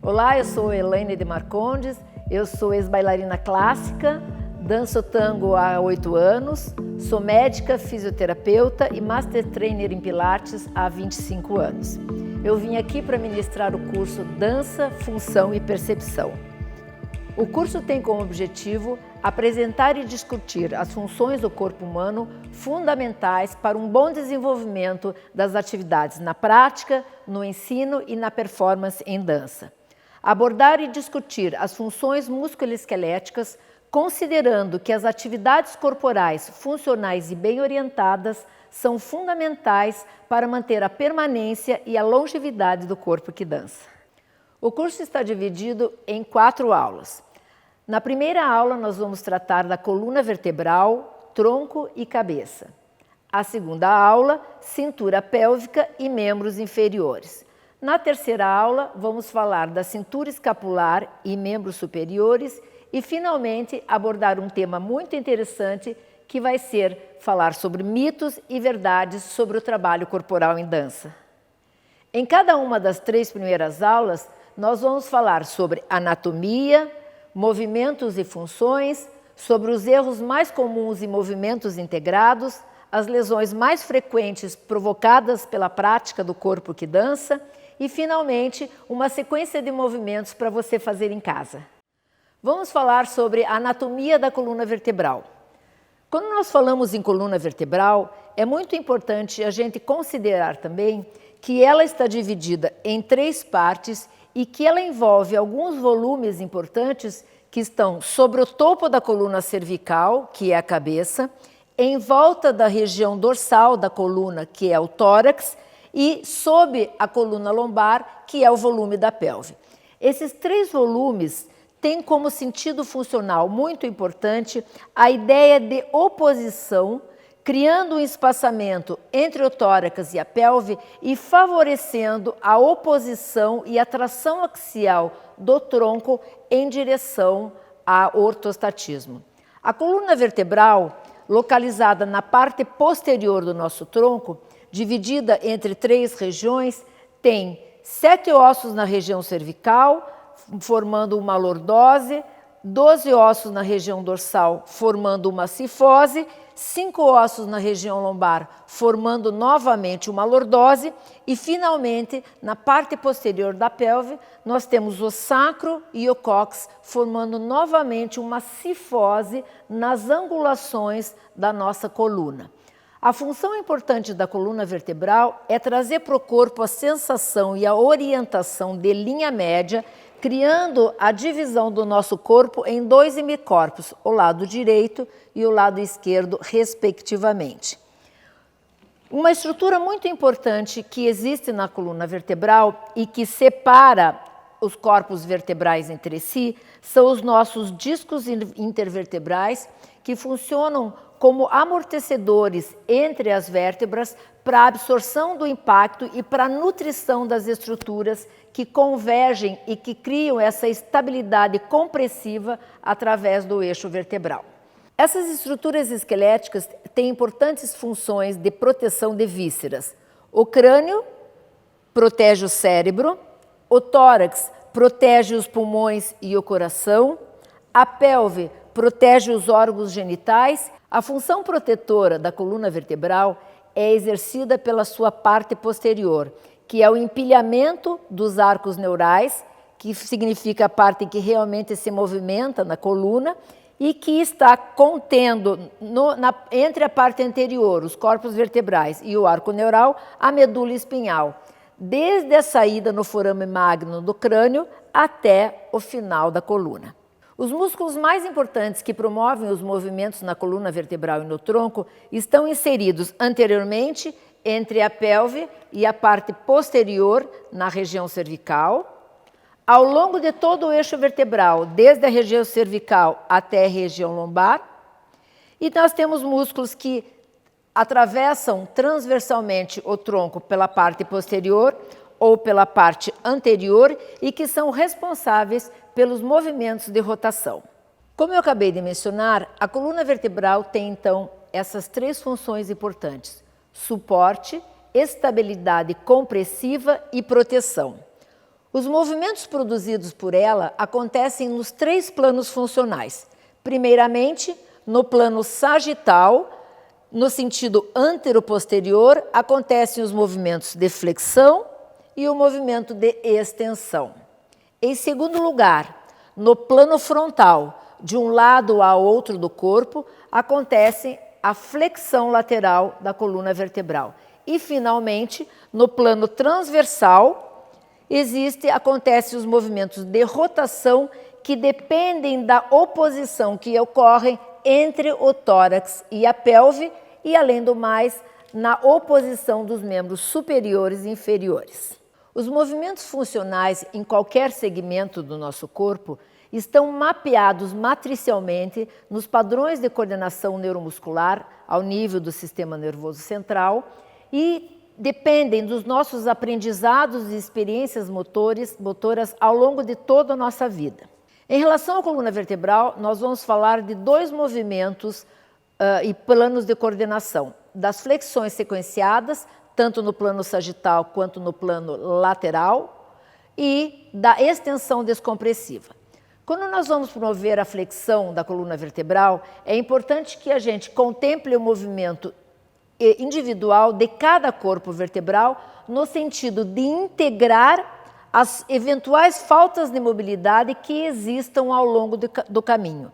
Olá, eu sou Elaine de Marcondes, eu sou ex-bailarina clássica, danço tango há 8 anos, sou médica, fisioterapeuta e master trainer em Pilates há 25 anos. Eu vim aqui para ministrar o curso Dança, Função e Percepção. O curso tem como objetivo apresentar e discutir as funções do corpo humano fundamentais para um bom desenvolvimento das atividades na prática, no ensino e na performance em dança. Abordar e discutir as funções musculoesqueléticas, considerando que as atividades corporais funcionais e bem orientadas são fundamentais para manter a permanência e a longevidade do corpo que dança. O curso está dividido em 4 aulas. Na primeira aula, nós vamos tratar da coluna vertebral, tronco e cabeça. A segunda aula, cintura pélvica e membros inferiores. Na terceira aula, vamos falar da cintura escapular e membros superiores e, finalmente, abordar um tema muito interessante que vai ser falar sobre mitos e verdades sobre o trabalho corporal em dança. Em cada uma das 3 primeiras aulas, nós vamos falar sobre anatomia, movimentos e funções, sobre os erros mais comuns em movimentos integrados, as lesões mais frequentes provocadas pela prática do corpo que dança e, finalmente, uma sequência de movimentos para você fazer em casa. Vamos falar sobre a anatomia da coluna vertebral. Quando nós falamos em coluna vertebral, é muito importante a gente considerar também que ela está dividida em 3 partes e que ela envolve alguns volumes importantes que estão sobre o topo da coluna cervical, que é a cabeça, em volta da região dorsal da coluna, que é o tórax, e sob a coluna lombar, que é o volume da pelve. Esses 3 volumes têm como sentido funcional muito importante a ideia de oposição, criando um espaçamento entre o tórax e a pelve e favorecendo a oposição e a tração axial do tronco em direção ao ortostatismo. A coluna vertebral, localizada na parte posterior do nosso tronco, dividida entre 3 regiões, tem 7 ossos na região cervical, formando uma lordose, 12 ossos na região dorsal, formando uma cifose, 5 ossos na região lombar, formando novamente uma lordose e, finalmente, na parte posterior da pelve, nós temos o sacro e o cóccix, formando novamente uma cifose nas angulações da nossa coluna. A função importante da coluna vertebral é trazer para o corpo a sensação e a orientação de linha média, criando a divisão do nosso corpo em 2 hemicorpos, o lado direito e o lado esquerdo, respectivamente. Uma estrutura muito importante que existe na coluna vertebral e que separa os corpos vertebrais entre si são os nossos discos intervertebrais, que funcionam como amortecedores entre as vértebras para a absorção do impacto e para a nutrição das estruturas que convergem e que criam essa estabilidade compressiva através do eixo vertebral. Essas estruturas esqueléticas têm importantes funções de proteção de vísceras. O crânio protege o cérebro, o tórax protege os pulmões e o coração, a pelve protege os órgãos genitais. A função protetora da coluna vertebral é exercida pela sua parte posterior, que é o empilhamento dos arcos neurais, que significa a parte que realmente se movimenta na coluna e que está contendo entre a parte anterior, os corpos vertebrais e o arco neural, a medula espinhal, desde a saída no forame magno do crânio até o final da coluna. Os músculos mais importantes que promovem os movimentos na coluna vertebral e no tronco estão inseridos anteriormente entre a pelve e a parte posterior na região cervical, ao longo de todo o eixo vertebral, desde a região cervical até a região lombar, e nós temos músculos que atravessam transversalmente o tronco pela parte posterior ou pela parte anterior e que são responsáveis pelos movimentos de rotação. Como eu acabei de mencionar, a coluna vertebral tem então essas 3 funções importantes: suporte, estabilidade compressiva e proteção. Os movimentos produzidos por ela acontecem nos 3 planos funcionais. Primeiramente, no plano sagital, no sentido antero-posterior, acontecem os movimentos de flexão e o movimento de extensão. Em segundo lugar, no plano frontal, de um lado ao outro do corpo, acontece a flexão lateral da coluna vertebral. E, finalmente, no plano transversal, acontecem os movimentos de rotação que dependem da oposição que ocorre entre o tórax e a pelve e, além do mais, na oposição dos membros superiores e inferiores. Os movimentos funcionais em qualquer segmento do nosso corpo estão mapeados matricialmente nos padrões de coordenação neuromuscular ao nível do sistema nervoso central e dependem dos nossos aprendizados e experiências motoras ao longo de toda a nossa vida. Em relação à coluna vertebral, nós vamos falar de 2 movimentos e planos de coordenação, das flexões sequenciadas, tanto no plano sagital quanto no plano lateral, e da extensão descompressiva. Quando nós vamos promover a flexão da coluna vertebral, é importante que a gente contemple o movimento individual de cada corpo vertebral no sentido de integrar as eventuais faltas de mobilidade que existam ao longo do caminho.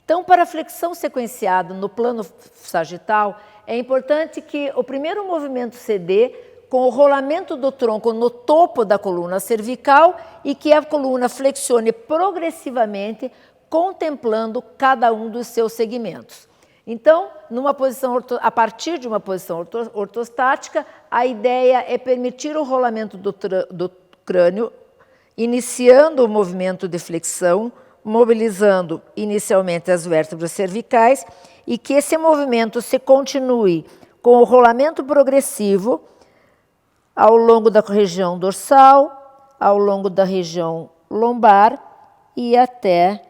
Então, para a flexão sequenciada no plano sagital, é importante que o primeiro movimento se dê com o rolamento do tronco no topo da coluna cervical e que a coluna flexione progressivamente, contemplando cada um dos seus segmentos. Então, a partir de uma posição ortostática, a ideia é permitir o rolamento do crânio, iniciando o movimento de flexão, mobilizando inicialmente as vértebras cervicais e que esse movimento se continue com o rolamento progressivo ao longo da região dorsal, ao longo da região lombar e até.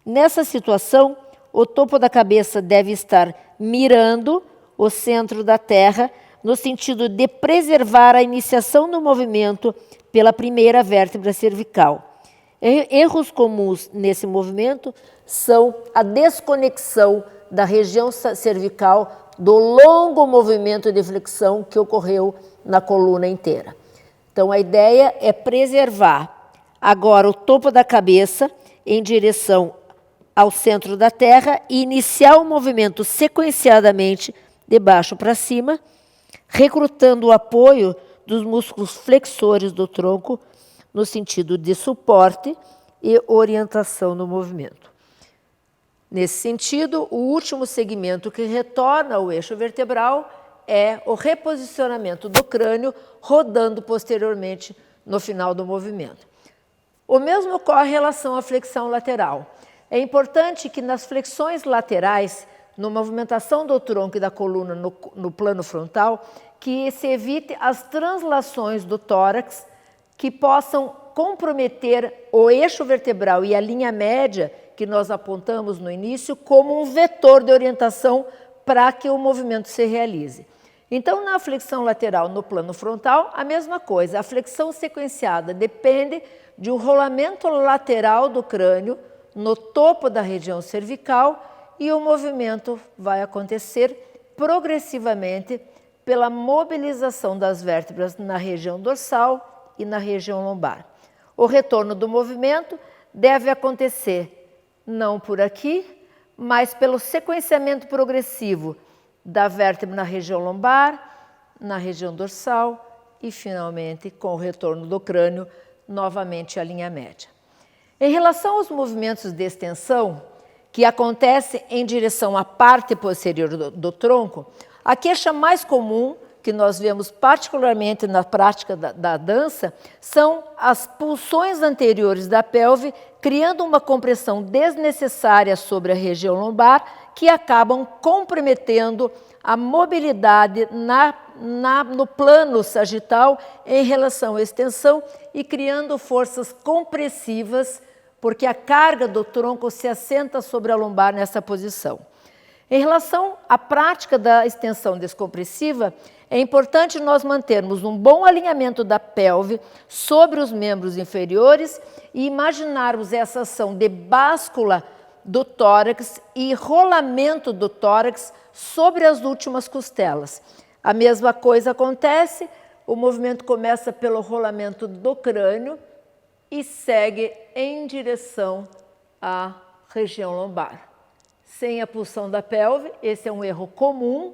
Nessa situação, o topo da cabeça deve estar mirando o centro da terra, no sentido de preservar a iniciação do movimento pela primeira vértebra cervical. Erros comuns nesse movimento são a desconexão da região cervical do longo movimento de flexão que ocorreu na coluna inteira. Então, a ideia é preservar agora o topo da cabeça em direção ao centro da terra e iniciar o movimento sequenciadamente de baixo para cima, recrutando o apoio dos músculos flexores do tronco no sentido de suporte e orientação no movimento. Nesse sentido, o último segmento que retorna ao eixo vertebral é o reposicionamento do crânio, rodando posteriormente no final do movimento. O mesmo ocorre em relação à flexão lateral. É importante que nas flexões laterais, na movimentação do tronco e da coluna no plano frontal, que se evite as translações do tórax que possam comprometer o eixo vertebral e a linha média que nós apontamos no início como um vetor de orientação para que o movimento se realize. Então, na flexão lateral no plano frontal, a mesma coisa. A flexão sequenciada depende de um rolamento lateral do crânio no topo da região cervical e o movimento vai acontecer progressivamente pela mobilização das vértebras na região dorsal e na região lombar. O retorno do movimento deve acontecer não por aqui, mas pelo sequenciamento progressivo da vértebra na região lombar, na região dorsal e, finalmente, com o retorno do crânio, novamente à linha média. Em relação aos movimentos de extensão, que acontecem em direção à parte posterior do tronco, a queixa mais comum que nós vemos particularmente na prática da dança são as pulsões anteriores da pelve, criando uma compressão desnecessária sobre a região lombar, que acabam comprometendo a mobilidade no plano sagital em relação à extensão e criando forças compressivas, porque a carga do tronco se assenta sobre a lombar nessa posição. Em relação à prática da extensão descompressiva, é importante nós mantermos um bom alinhamento da pelve sobre os membros inferiores e imaginarmos essa ação de báscula do tórax e rolamento do tórax sobre as últimas costelas. A mesma coisa acontece, o movimento começa pelo rolamento do crânio e segue em direção à região lombar. Sem a pulsão da pelve, esse é um erro comum,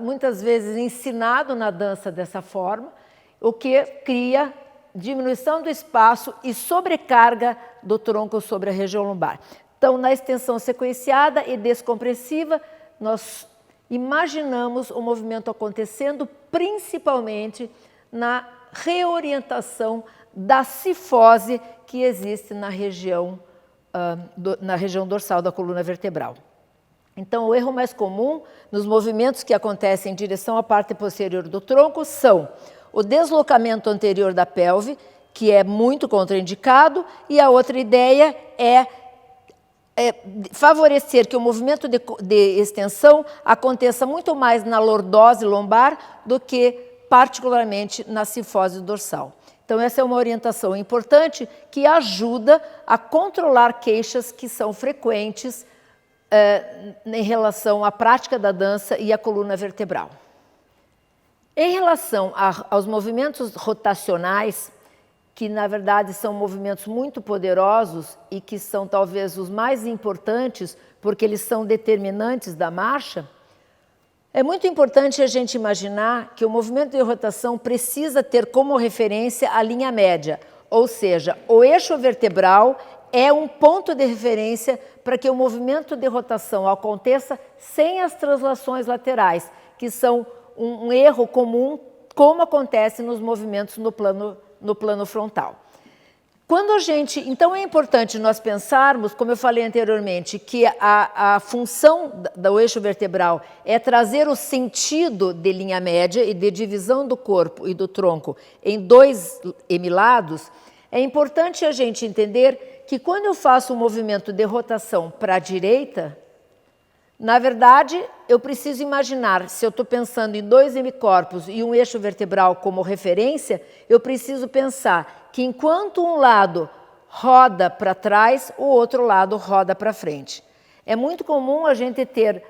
muitas vezes ensinado na dança dessa forma, o que cria diminuição do espaço e sobrecarga do tronco sobre a região lombar. Então, na extensão sequenciada e descompressiva, nós imaginamos o movimento acontecendo principalmente na reorientação da cifose que existe na região dorsal da coluna vertebral. Então, o erro mais comum nos movimentos que acontecem em direção à parte posterior do tronco são o deslocamento anterior da pelve, que é muito contraindicado, e a outra ideia é favorecer que o movimento de extensão aconteça muito mais na lordose lombar do que particularmente na cifose dorsal. Então, essa é uma orientação importante que ajuda a controlar queixas que são frequentes em relação à prática da dança e à coluna vertebral. Em relação aos movimentos rotacionais, que na verdade são movimentos muito poderosos e que são talvez os mais importantes, porque eles são determinantes da marcha, é muito importante a gente imaginar que o movimento de rotação precisa ter como referência a linha média, ou seja, o eixo vertebral é um ponto de referência para que o movimento de rotação aconteça sem as translações laterais, que são um erro comum, como acontece nos movimentos no plano frontal. Então é importante nós pensarmos, como eu falei anteriormente, que a função do eixo vertebral é trazer o sentido de linha média e de divisão do corpo e do tronco em dois hemilados. É importante a gente entender que quando eu faço um movimento de rotação para a direita, na verdade, eu preciso imaginar, se eu estou pensando em dois hemicorpos e um eixo vertebral como referência, eu preciso pensar que enquanto um lado roda para trás, o outro lado roda para frente. É muito comum a gente ter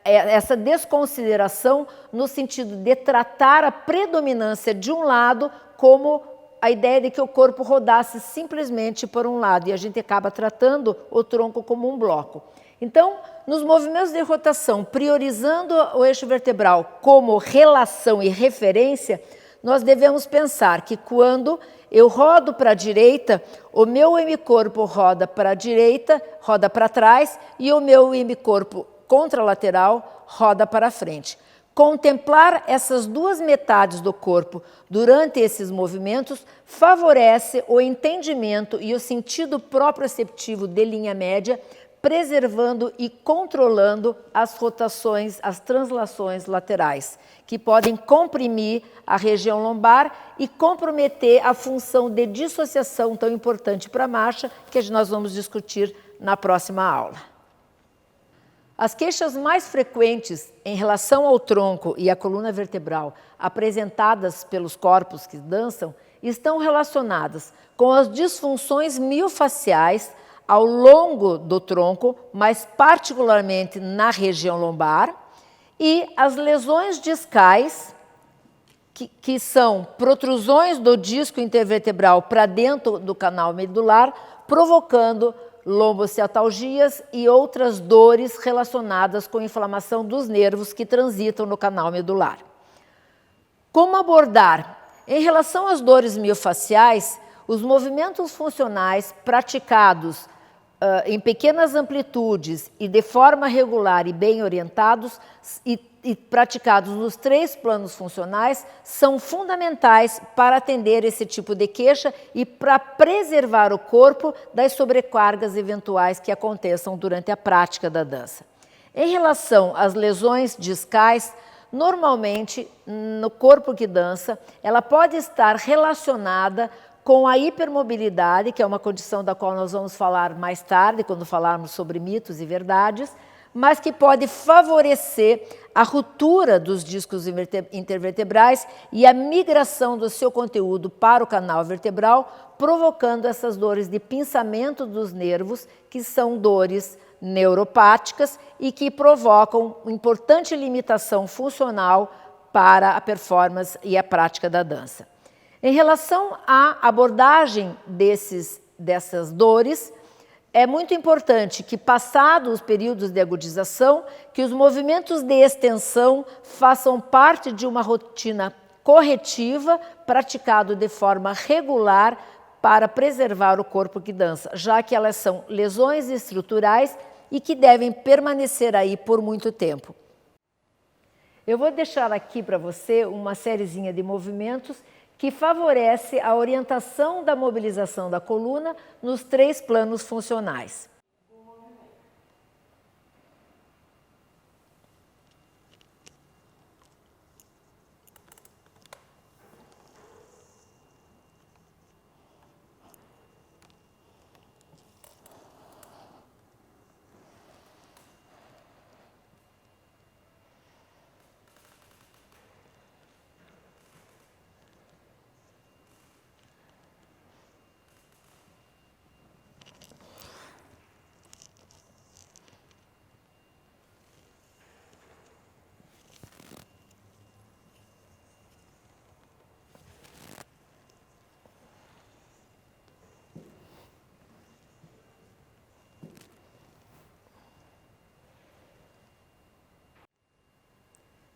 essa desconsideração no sentido de tratar a predominância de um lado como a ideia de que o corpo rodasse simplesmente por um lado, e a gente acaba tratando o tronco como um bloco. Então, nos movimentos de rotação, priorizando o eixo vertebral como relação e referência, nós devemos pensar que quando eu rodo para a direita, o meu hemicorpo roda para a direita, roda para trás, e o meu hemicorpo contralateral roda para frente. Contemplar essas duas metades do corpo durante esses movimentos favorece o entendimento e o sentido proprioceptivo de linha média, preservando e controlando as rotações, as translações laterais, que podem comprimir a região lombar e comprometer a função de dissociação tão importante para a marcha, que nós vamos discutir na próxima aula. As queixas mais frequentes em relação ao tronco e à coluna vertebral apresentadas pelos corpos que dançam estão relacionadas com as disfunções miofaciais ao longo do tronco, mas particularmente na região lombar, e as lesões discais, que são protrusões do disco intervertebral para dentro do canal medular, provocando lombociatalgias e outras dores relacionadas com inflamação dos nervos que transitam no canal medular. Como abordar? Em relação às dores miofaciais, os movimentos funcionais praticados em pequenas amplitudes e de forma regular e bem orientados e praticados nos 3 planos funcionais são fundamentais para atender esse tipo de queixa e para preservar o corpo das sobrecargas eventuais que aconteçam durante a prática da dança. Em relação às lesões discais, normalmente no corpo que dança, ela pode estar relacionada com a hipermobilidade, que é uma condição da qual nós vamos falar mais tarde, quando falarmos sobre mitos e verdades, mas que pode favorecer a ruptura dos discos intervertebrais e a migração do seu conteúdo para o canal vertebral, provocando essas dores de pinçamento dos nervos, que são dores neuropáticas e que provocam uma importante limitação funcional para a performance e a prática da dança. Em relação à abordagem dessas dores, é muito importante que, passados os períodos de agudização, que os movimentos de extensão façam parte de uma rotina corretiva, praticado de forma regular para preservar o corpo que dança, já que elas são lesões estruturais e que devem permanecer aí por muito tempo. Eu vou deixar aqui para você uma sériezinha de movimentos que favorece a orientação da mobilização da coluna nos 3 planos funcionais.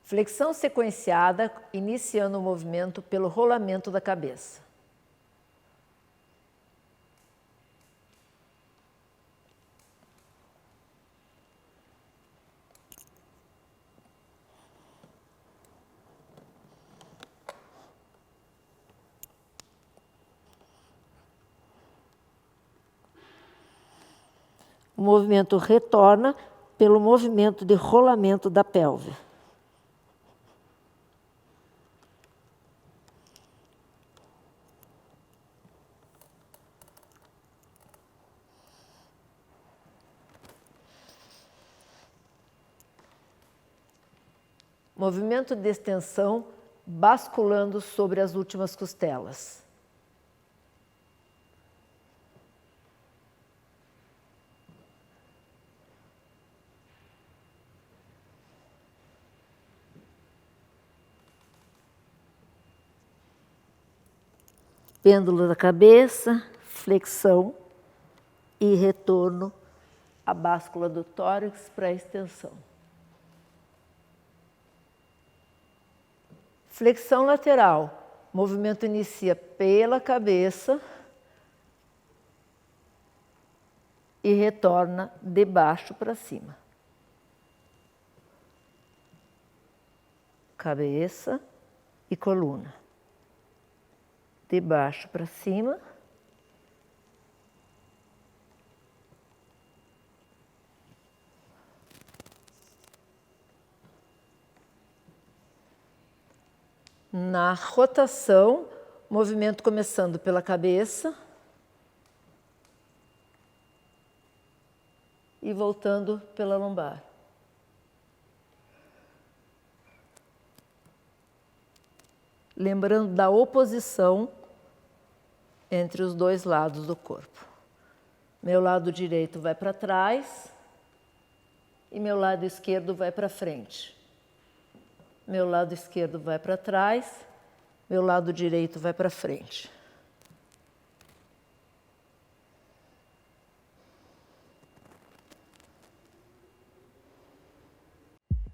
Flexão sequenciada, iniciando o movimento pelo rolamento da cabeça. O movimento retorna pelo movimento de rolamento da pelve. Movimento de extensão basculando sobre as últimas costelas. Pêndulo da cabeça, flexão e retorno à báscula do tórax para a extensão. Flexão lateral, movimento inicia pela cabeça e retorna de baixo para cima. Cabeça e coluna. De baixo para cima. Na rotação, movimento começando pela cabeça e voltando pela lombar. Lembrando da oposição entre os 2 lados do corpo. Meu lado direito vai para trás e meu lado esquerdo vai para frente. Meu lado esquerdo vai para trás, meu lado direito vai para frente.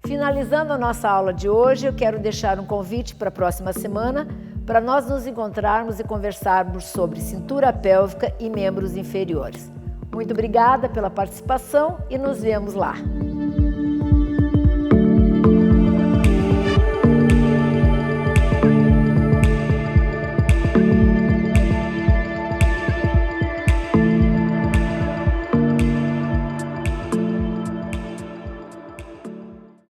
Finalizando a nossa aula de hoje, eu quero deixar um convite para a próxima semana, para nós nos encontrarmos e conversarmos sobre cintura pélvica e membros inferiores. Muito obrigada pela participação e nos vemos lá.